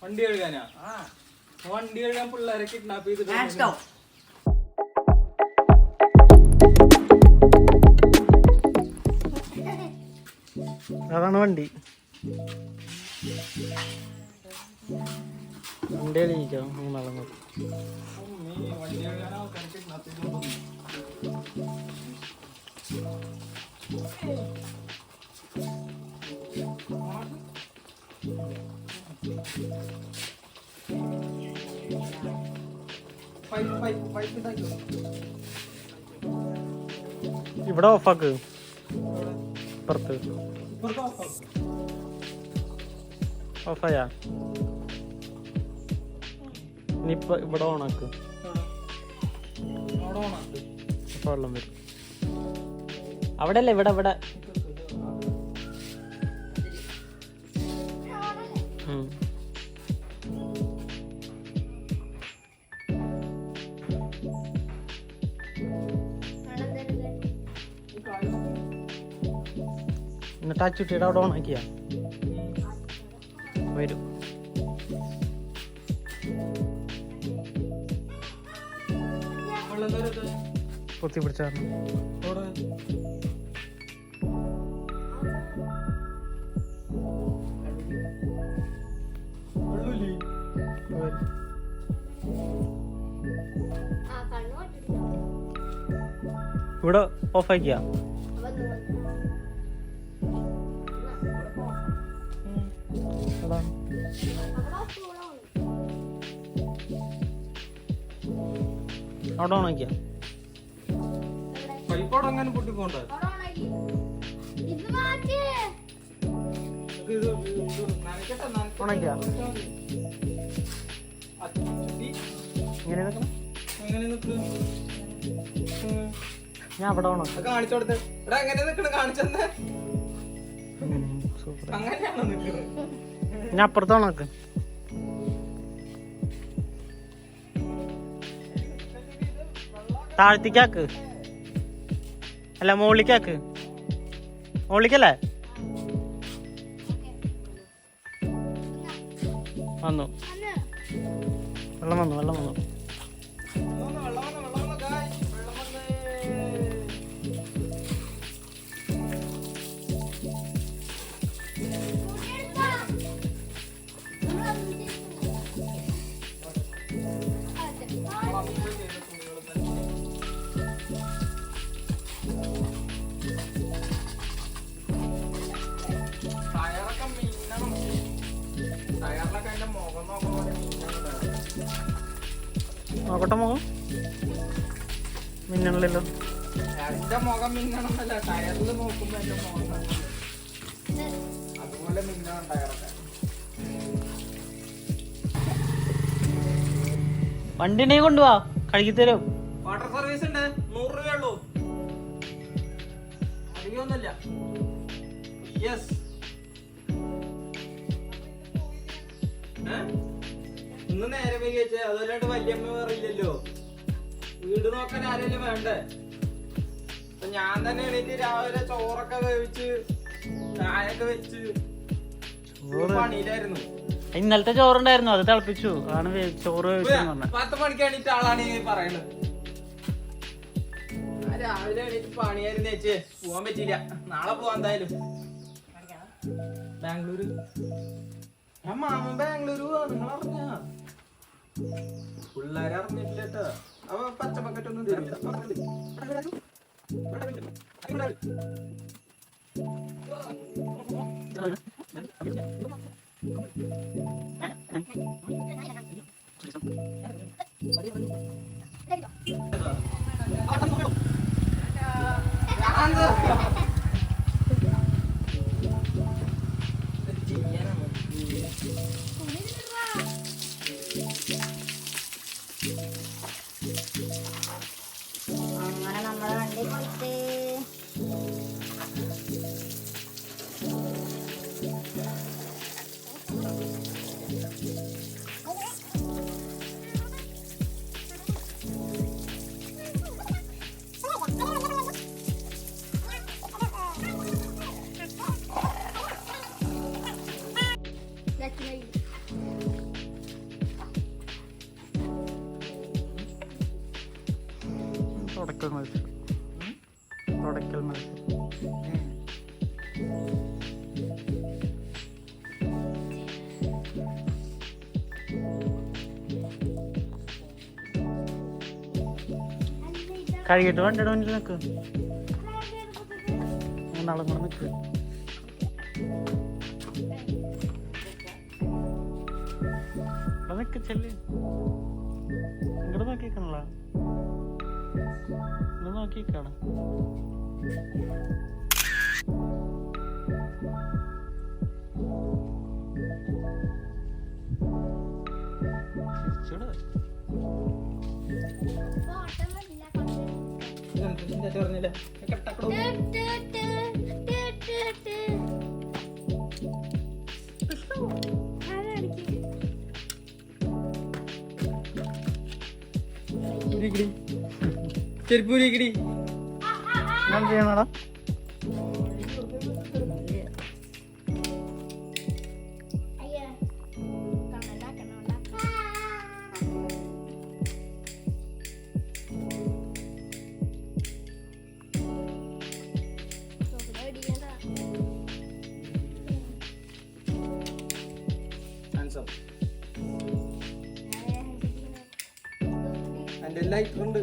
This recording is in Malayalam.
വണ്ടി കഴുകാനാ? വണ്ടി കഴുകാൻ പിള്ളേരെ കിഡ്നാപ്പ് ചെയ്തിട്ട് അതാണ് വണ്ടി. വണ്ടി കളിക്കാം മൂന്നാളും കൂടി. വണ്ടി കഴുകാൻ ആൾക്കാരെ കിഡ്നാപ്പ് ചെയ്തോണ്ട് ഇവിടെ ഓഫാക്ക്. പുറത്ത് ഓഫായാ? ഇനിയിപ്പോ ഇവിടെ ഓണാക്ക്. വെള്ളം വരും. അവിടെ അല്ലേ? ഇവിടെ ഇവിടെ എന്നിട്ട് ആ ചുട്ടിയുടെ അവിടെ ഓണാക്കിയാ വരും. പൊത്തി പിടിച്ചായിരുന്നു. ഇവിടെ ഓഫാക്കിയാ? അവിടെ ഓണാക്കിയാ? പൈപ്പോടങ്ങനെ പൊട്ടിപ്പോണ്ട. ഓണാക്കിയാ? ഇങ്ങനെ ഞാൻ അവിടെ ഓണാക്കാം. കാണിച്ചു കൊടുത്ത് ഇവിടെ എങ്ങനെ നിക്കണ കാണിച്ചെന്ന്. സൂപ്പർ. അങ്ങനെയാണോ നിക്കണത്? ഞാൻ അപ്പുറത്ത് ഓണാക്ക്. താഴ്ത്തിക്കാക്ക്. അല്ല മുകളിലേക്കാക്ക്. മുകളിലേക്കല്ലേ? വന്നു. വെള്ളം വന്നു. വെള്ളം വന്നു. നോക്കട്ടെ മുഖം. മിന്നണല്ലോ. എന്റെ മുഖം മിന്നണമെന്നല്ല, ടയറിൽ നോക്കുമ്പോ എന്റെ മുഖം അതുപോലെ മിന്നണം ടയറൊക്കെ. വണ്ടിനെ കൊണ്ടുപോവാ, കഴുകി തരും. വാട്ടർ സർവീസ് ഉണ്ട്, 100 രൂപയുള്ളൂ, അധികമൊന്നുമില്ല. യെസ്. ഇന്ന് നേരെ വൈകിച്ചേ, അതല്ലാണ്ട് വല്യമ്മ പറയില്ലല്ലോ. വീട് നോക്കാൻ ആരെങ്കിലും വേണ്ടേ? അപ്പൊ ഞാൻ തന്നെ എണീറ്റ് രാവിലെ ചോറൊക്കെ വേവിച്ച് ചായൊക്കെ വെച്ച് പണിയിലായിരുന്നു. ഇന്നലത്തെ ചോറുണ്ടായിരുന്നു, അത് തിളപ്പിച്ചു. ആണ് ചോറ് 10 മണിക്ക് എണീറ്റ ആളാണ് ഈ പറയുന്നത്. രാവിലെ എണീറ്റ് പണിയായിരുന്നു ചേച്ചി, പോവാൻ പറ്റിയില്ല. നാളെ പോവാ എന്തായാലും. ബാംഗ്ലൂര്. ഞാൻ മാമൻ ബാംഗ്ലൂര് പോവാ, നിങ്ങൾ അറിഞ്ഞ? പിള്ളേരെ അറിഞ്ഞിട്ടില്ല കേട്ടോ. അവ പച്ചപ്പക്കറ്റ് ഒന്നും തരില്ല. അങ്ങനെ നമ്മളെ വണ്ടി പോയിട്ട് തുടക്കൽ മത്സരം. തുടക്കൽ മത്സരം. കഴുകിട്ട് വണ്ടിയുടെ മുന്നിൽ നിൽക്ക്. മൂന്നാളും കൂടെ നിൽക്ക്. അതൊക്കെ ചെല്ലി ഇങ്ങോട്ട് നോക്കിക്കണല്ല, ഇങ്ങോട്ട് നോക്കിക്കാണ്. പറഞ്ഞില്ലേ ചെരുപ്പൂരിക്കടി ഞാൻ ചെയ്യണടാ. എന്റെ ലൈറ്റ് ഉണ്ട്.